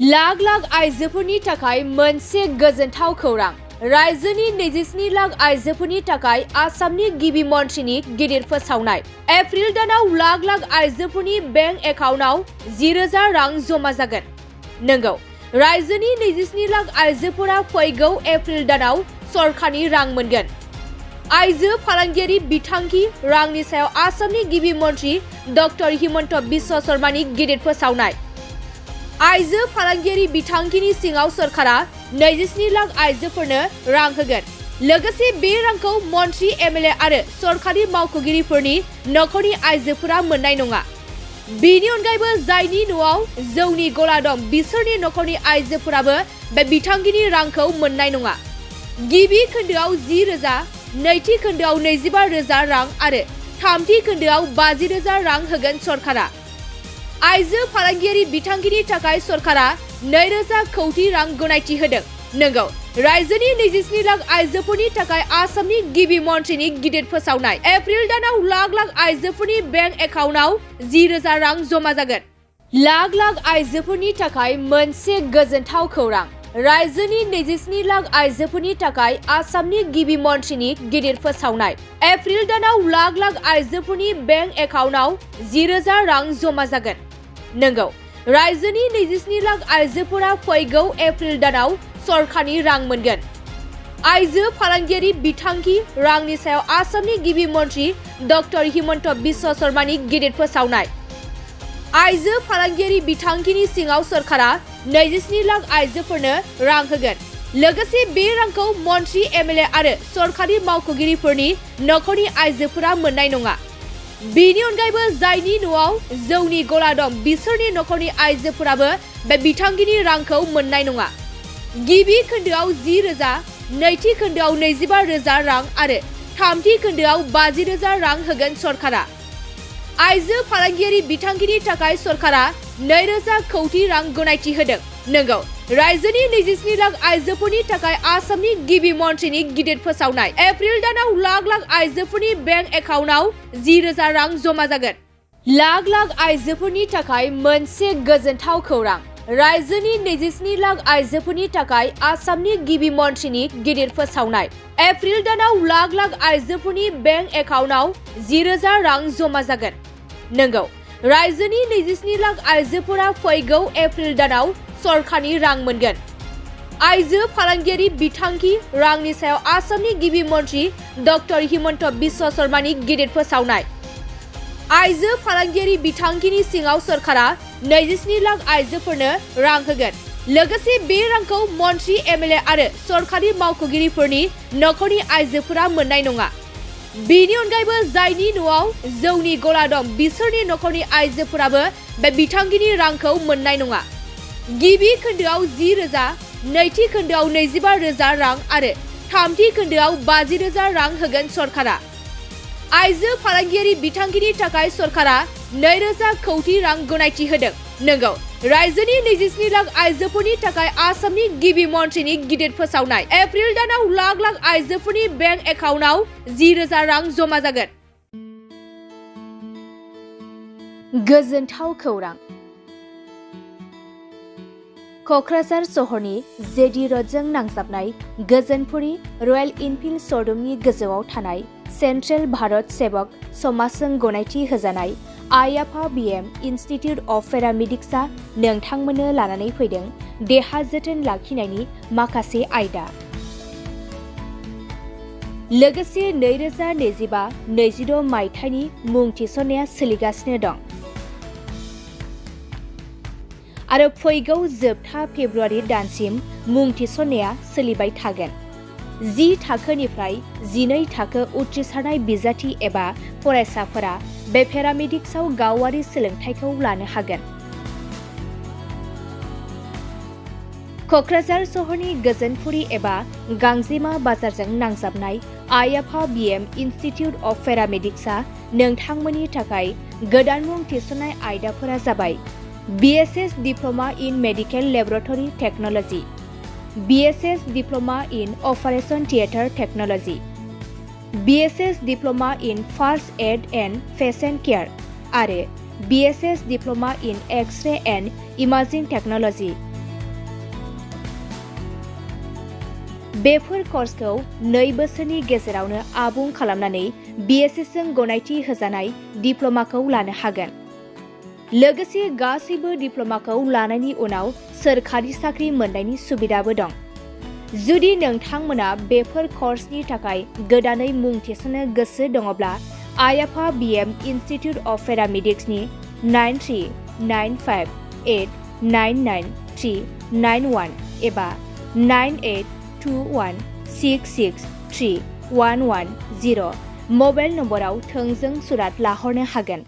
लाख लाख आइजोफोरनि थाखाय मोनसे गोजोनथाव खौरां। रायजोनि 27 लाख आइजोफोरनि थाखाय आसामनि गिबि मन्थ्रिनि गिदिर फोसावनाय। एप्रिल दानाव लाख लाख आइजोफोरनि बेंक एकाउन्टआव 10,000 रां जमा जागोन। नंगौ, रायजोनि 27 लाख आइजोफोरा फैगौ एप्रिल दानाव सरकारनि रां मोनगोन। आइजो फालांगियारि बिथांखि रांनि सायाव आसामनि गिबि मन्थ्रि डक्टर हिमन्त बिश्व शर्मानि गिदिर फोसावनाय। आइजो फालांगियारि बिथांखिनि सिङाव सरकारा 27 लाख आइजोफोरनो रां होगोन। लोगोसे बे रांखौ मन्थ्रि, एमएलए आरो सरकारि मावख'गिरिफोरनि नखरनि आइजोफोरा मोननाय नङा। बेनि अनगायैबो जायनि न'आव जौनि गला दं बिसोरनि नखरनि आइजोफोराबो बे बिथांखिनि रांखौ मोननाय नङा। गिबि खोन्दोआव 10,000, नैथि खोन्दोआव 25,000 रां आरो थामथि खोन्दोआव 50,000 रां होगोन सरकारा। आइजो फालांगियारि बिथांखिनि थाखाय सरकारा 2,000 कौटि रां गनायथि होदों। नंगौ, रायजोनि 27 लाख आइजोफोरनि थाखाय आसामनि गिबि मन्थ्रिनि गिदिर फोसावनाय। एप्रिल दानाव लाख लाख आइजोफोरनि बेंक एकाउन्टआव 10,000 रां जमा जागोन। लाख लाख आइजोफोरनि थाखाय मोनसे गोजोनथाव खौरां। रायजोनि 27 लाख आइजोफोरनि थाखाय आसामनि गिबि मन्थ्रिनि गिदिर फोसावनाय। एप्रिल दानाव लाख लाख आइजोफोरनि बेंक एकाउन्टआव 10,000 रां जमा जागोन। नंगौ, रायजोनि 27 लाख आइजोफोरा फैगौ एप्रिल दानाव सरकारनि रां मोनगोन। आइजो फालांगियारि बिथांखि रांनि सायाव आसामनि गिबि मन्थ्रि डक्टर हिमन्त बिश्व शर्मानि गिदिर फोसावनाय। आइजो फालांगियारि बिथांखिनि सिङाव सरकारा 27 लाख आइजोफोरनो रां होगोन। लोगोसे बे रांखौ मन्थ्रि, एमएलए आरो सरकारि मावख'गिरिफोरनि नखरनि आइजोफोरा मोननाय नङा। बेनि अनगायैबो जायनि न'आव जौनि गला दं बिसोरनि नखरनि आइजोफोराबो बे बिथांखिनि रांखौ मोननाय नङा। गिबि खोन्दोआव 10,000, नैथि खोन्दोआव 25,000 रां आरो थामथि खोन्दोआव 50,000 रां होगोन सरकारा। आइजो फालांगियारि बिथांखिनि थाखाय सरकारा 2,000 कौटि रां गनायथि होदों। नंगौ, रायजोनि 27 लाख आइजोफोरनि थाखाय आसामनि गिबि मन्थ्रिनि गिदिर फोसावनाय। एप्रिल दानाव लाख लाख आइजोफोरनि बेंक एकाउन्टआव 10,000 रां जमा जागोन। लाख लाख आइजोफोरनि थाखाय मोनसे गोजोनथाव खौरां। रायजोनि 27 लाख आइजोफोरनि थाखाय आसामनि गिबि मन्थ्रिनि गिदिर फोसावनाय। एप्रिल दानाव लाख लाख आइजोफोरनि बेंक एकाउन्टआव 10,000 रां जमा जागोन। नंगौ, रायजोनि 27 लाख आइजोफोरा फैगौ एप्रिल दानाव सरकारनि रां मोनगोन। आइजो फालांगियारि बिथांखि रांनि सायाव आसामनि गिबि मन्थ्रि डक्टर हिमन्त बिश्व शर्मानि गिदिर फोसावनाय। आइजो फालांगियारि बिथांखिनि सिङाव सरकारा 27 लाख आइजोफोरनो रां होगोन। लोगोसे बे रांखौ मन्थ्रि, एमएलए आरो सरकारि मावख'गिरिफोरनि नखरनि आइजोफोरा मोननाय नङा। बेनि अनगायैबो जायनि न'आव जौनि गला दं बिसोरनि नखरनि आइजोफोराबो बे बिथांखिनि रांखौ मोननाय नङा। गिबि खोन्दोआव 10,000, नैथि खोन्दोआव 25,000 रां आरो थामथि खोन्दोआव 50,000 रां होगोन सरकारा। आइजो फालांगियारि बिथांखिनि थाखाय सरकारा 2,000 कौटि रां गनायथि होदों। नंगौ, रायजोनि 27 लाख आइजोफोरनि थाखाय आसामनि गिबि मन्थ्रिनि गिदिर फोसावनाय। एप्रिल दानाव लाख लाख आइजोफोरनि बेंक एकाउन्टआव 10,000 रां जमा जागोन। गोजोनथाव खौरां। क'क्राझार सहरनि जेडि र'डजों नांजाबनाय गोजोनपुरी रयेल इनफिल्ड श'रुमनि गोजौआव थानाय सेन्ट्रेल भारत सेबक समाजजों गनायथि होजानाय आइ आफा बिएम इनस्टिट्युट अफ पेरामेडिक्सआ नोंथांमोननो लानानै फैदों देहा जोथोन लाखिनायनि माखासे आयदा। लोगोसे 2025-26 मायथाइनि मुं थिसननाया सोलिगासिनो दं आरो फैगौ जोबथा फेब्रुआरि दानसिम मुं थिसननाया सोलिबाय थागोन। 10 थाखोनिफ्राय 12 थाखो उथ्रिसारनाय बिजाथि एबा फरायसाफोरा बे पेरामेडिक्सआव गावारि सोलोंथाइखौ लानो हागोन। क'क्राझार सहरनि गोजोनपुरी एबा गांजेमा बाजारजों नांजाबनाय आइ आफा बिएम इनस्टिट्युट अफ पेरामेडिक्सआ नोंथांमोननि थाखाय गोदान मुं थिसननाय आयदाफोरा जाबाय BSS Diploma in Medical Laboratory Technology, BSS Diploma in Operation Theatre Technology, BSS Diploma in First Aid and Patient Care आरो BSS Diploma in X-ray and Imaging Technology बेफोर कर्सखौ 2 बोसोरनि गेजेरावनो आबुं खालामनानै BSS जों गनायथि होजानाय डिप्ल'माखौ लानो हागोन। लोगोसे गासैबो डिप्ल'माखौ लानायनि उनाव सोरखारि साख्रि मोननायनि सुबिदाबो दं। जुदि नोंथांमोना बेफोर कर्सनि थाखाय गोदानै मुं थिसननो गोसो दङब्ला आइ-आफा BM इनस्टिट्युट अफ पेरामेडिक्सनि 9395899391 एबा 9821663110 मबाइल नम्बराव थोंजों सुरात लाहरनो हागोन।